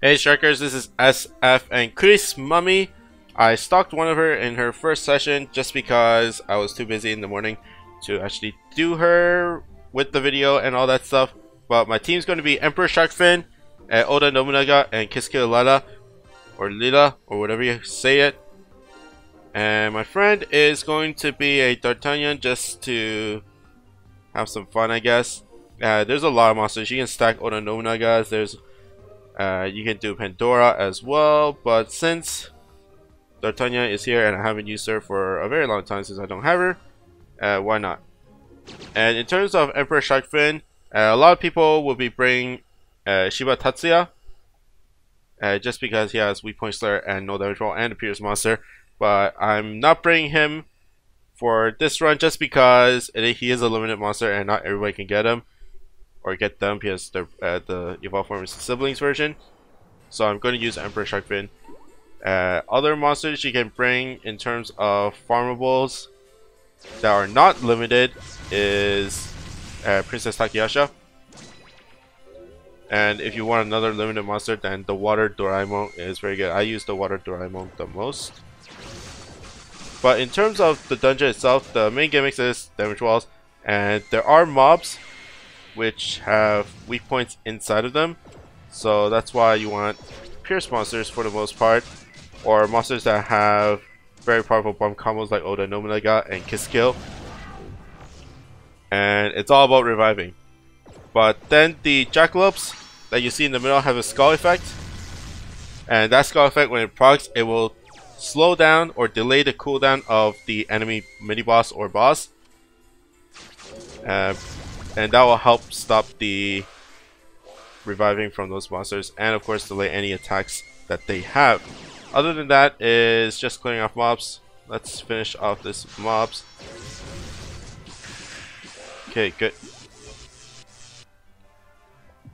Hey Strikers, this is SF and Kurisu Mami. I stalked one of her in her first session just because I was too busy in the morning to actually do her with the video and all that stuff. But my team's going to be Emperor Shark Fin, Oda Nobunaga, and Kisuke Lala, or Lila, or whatever you say it. And my friend is going to be a D'Artagnan just to have some fun, I guess. There's a lot of monsters. You can stack Oda Nobunaga's. You can do Pandora as well, but since D'Artagnan is here and I haven't used her for a very long time since I don't have her, why not? And in terms of Emperor Shark Fin, a lot of people will be bringing Shiba Tatsuya, just because he has weak point slayer and no damage roll and a Pierce monster. But I'm not bringing him for this run just because he is a limited monster and not everybody can get him. Or get them because the Evolved Form is the siblings version. So I'm going to use Emperor Shark Fin. Other monsters you can bring in terms of farmables that are not limited is Princess Takayasha. And if you want another limited monster, then the Water Doraemon is very good. I use the Water Doraemon the most. But in terms of the dungeon itself, the main gimmicks is damage walls, and there are mobs which have weak points inside of them, so that's why you want Pierce monsters for the most part, or monsters that have very powerful bomb combos like Oda Nobunaga and Kiss Kill. And it's all about reviving. But then the Jackalopes that you see in the middle have a skull effect, and that skull effect, when it procs, it will slow down or delay the cooldown of the enemy mini boss or boss. And that will help stop the reviving from those monsters, and of course delay any attacks that they have. Other than that is just clearing off mobs. Let's finish off this mobs. Okay, good.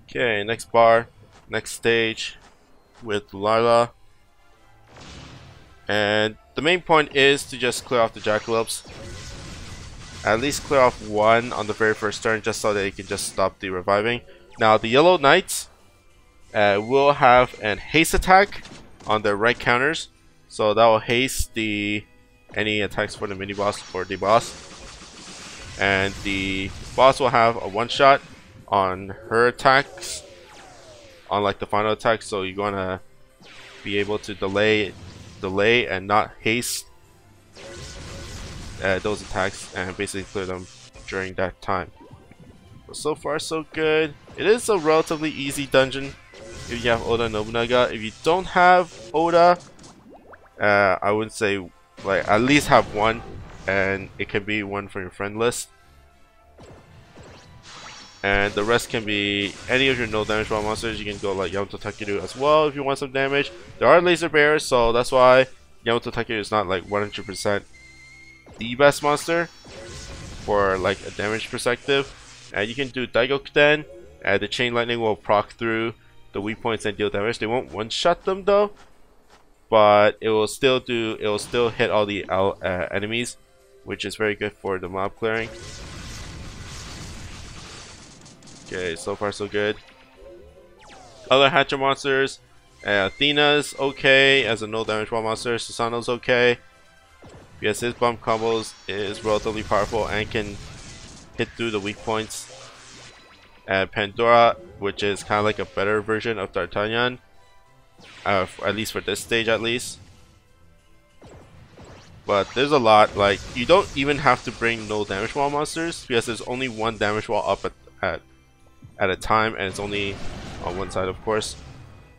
Okay, next bar, next stage with Lila. And the main point is to just clear off the Jackalopes. At least clear off one on the very first turn, just so that you can just stop the reviving. Now the Yellow Knights will have an haste attack on their right counters, so that will haste any attacks for the mini boss or the boss. And the boss will have a one shot on her attacks, on like the final attack. So you're gonna be able to delay and not haste those attacks and basically clear them during that time. But so far so good. It is a relatively easy dungeon if you have Oda Nobunaga. If you don't have Oda, I would say like at least have one, and it can be one from your friend list. And the rest can be any of your no damage roll monsters. You can go like Yamato Takeru as well if you want some damage. There are laser bears, so that's why Yamato Takeru is not like 100% the best monster for like a damage perspective. And you can do Daigokuten, and the chain lightning will proc through the weak points and deal damage. They won't one shot them though, but it will still hit all the enemies, which is very good for the mob clearing. Okay, so far so good. Other Hatcher monsters, Athena's okay as a no damage wall monster. Susano's okay because his bomb combos is relatively powerful and can hit through the weak points. And Pandora, which is kind of like a better version of D'Artagnan, at least for this stage at least. But there's a lot, like you don't even have to bring no damage wall monsters because there's only one damage wall up at a time, and it's only on one side of course.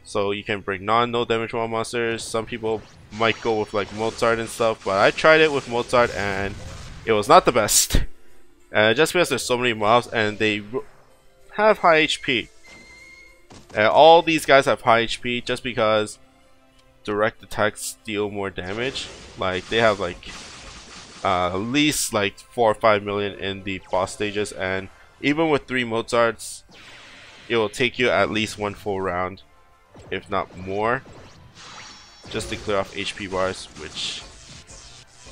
So you can bring no damage wall monsters. Some people might go with like Mozart and stuff, but I tried it with Mozart and it was not the best. Just because there's so many mobs and they have high HP. All these guys have high HP just because direct attacks deal more damage. Like they have like at least like 4 or 5 million in the boss stages, and even with 3 Mozarts, it will take you at least one full round, if not more, just to clear off HP bars, which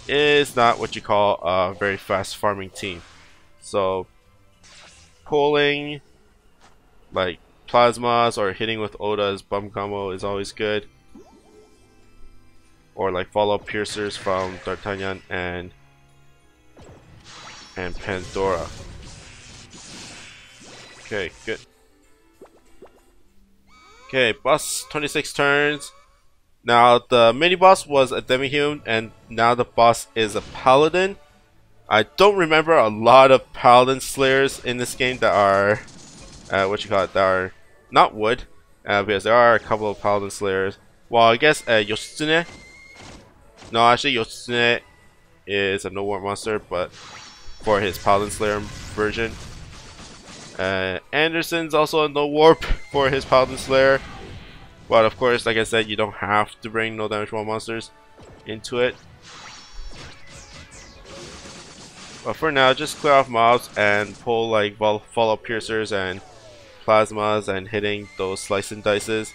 is not what you call a very fast farming team. So pulling like plasmas or hitting with Oda's bum combo is always good. Or like follow-up piercers from D'Artagnan and Pandora. Okay, good. Okay, boss 26 turns. Now the mini boss was a demi-human and now the boss is a paladin. I don't remember a lot of paladin slayers in this game that are that are not wood, because there are a couple of paladin slayers. Well, I guess Yoshitsune. No, actually Yoshitsune is a no warp monster, but for his paladin slayer version. Anderson's also a no warp for his paladin slayer, but of course, like I said, you don't have to bring no damage wall monsters into it. But for now, just clear off mobs and pull like follow piercers and plasmas and hitting those slice and dices,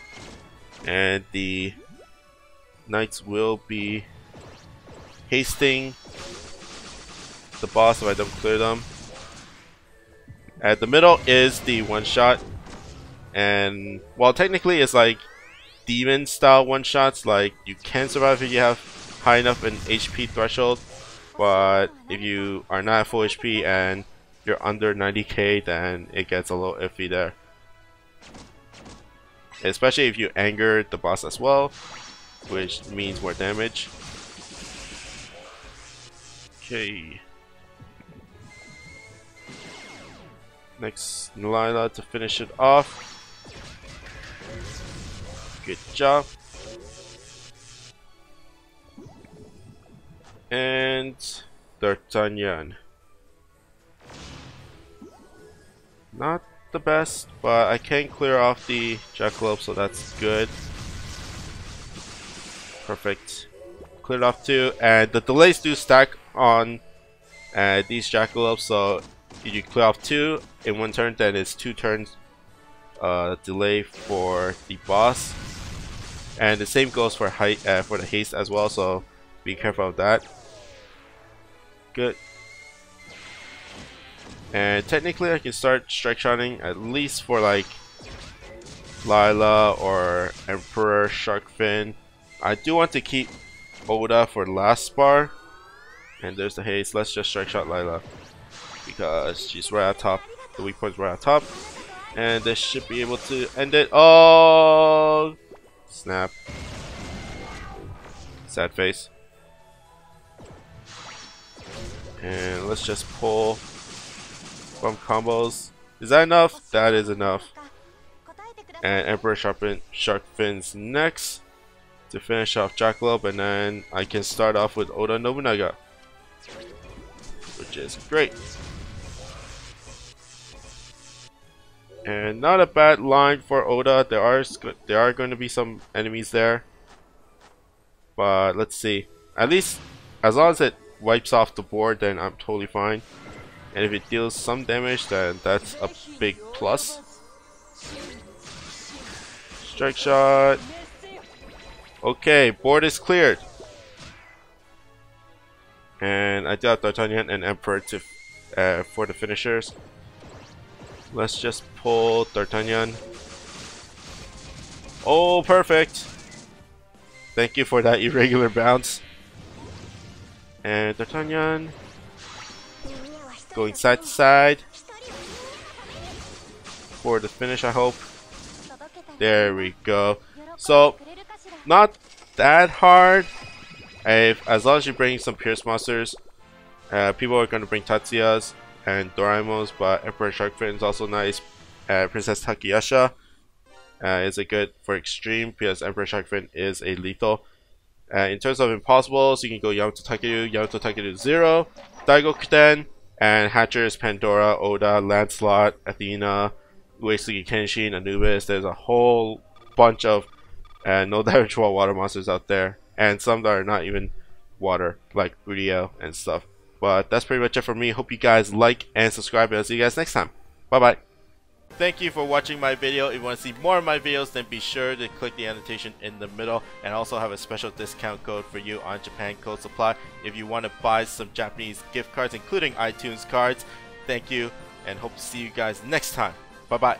and the knights will be hasting the boss if I don't clear them. At the middle is the one shot, and well, technically it's like demon style one shots. Like you can survive if you have high enough an HP threshold, but if you are not at full HP and you're under 90k, then it gets a little iffy there. Especially if you anger the boss as well, which means more damage. Okay. Next, Lila to finish it off. Good job. And D'Artagnan. Not the best, but I can clear off the Jackalope, so that's good. Perfect. Cleared off 2, and the delays do stack on these Jackalopes, so if you clear off 2 in 1 turn, then it's 2 turns delay for the boss. And the same goes for the haste as well, so be careful of that. Good. And technically I can start strike shotting at least for like Lila or Emperor Sharkfin. I do want to keep Oda for last spar. And there's the haste. Let's just strike shot Lila, because she's right at top. The weak point's right at top. And this should be able to end it. Oh! Snap. Sad face. And let's just pull bump combos. Is that enough? That is enough. And Emperor Sharkfin's next to finish off Jackalope, and then I can start off with Oda Nobunaga, which is great. And not a bad line for Oda. There are going to be some enemies there, but let's see. At least as long as it wipes off the board, then I'm totally fine. And if it deals some damage, then that's a big plus. Strike shot. Okay, board is cleared. And I got D'Artagnan and Emperor to for the finishers. Let's just pull D'Artagnan. Oh, perfect. Thank you for that irregular bounce. And D'Artagnan going side to side for the finish, I hope. There we go. So, not that hard. As long as you bring some Pierce monsters, people are going to bring Tatsuyas and Doraemons, but Emperor Sharkfin is also nice. Princess Takayasha is a good for extreme, because Emperor Sharkfin is a lethal. In terms of impossibles, you can go Yamato Takeru 0, Daigo Kuten, and Hatchers, Pandora, Oda, Lancelot, Athena, Uesugi Kenshin, Anubis. There's a whole bunch of no damage wall water monsters out there, and some that are not even water, like Uriel and stuff. But that's pretty much it for me. Hope you guys like and subscribe, and I'll see you guys next time. Bye bye. Thank you for watching my video. If you want to see more of my videos, then be sure to click the annotation in the middle, and I also have a special discount code for you on JapanCodeSupply if you want to buy some Japanese gift cards, including iTunes cards. Thank you, and hope to see you guys next time. Bye bye.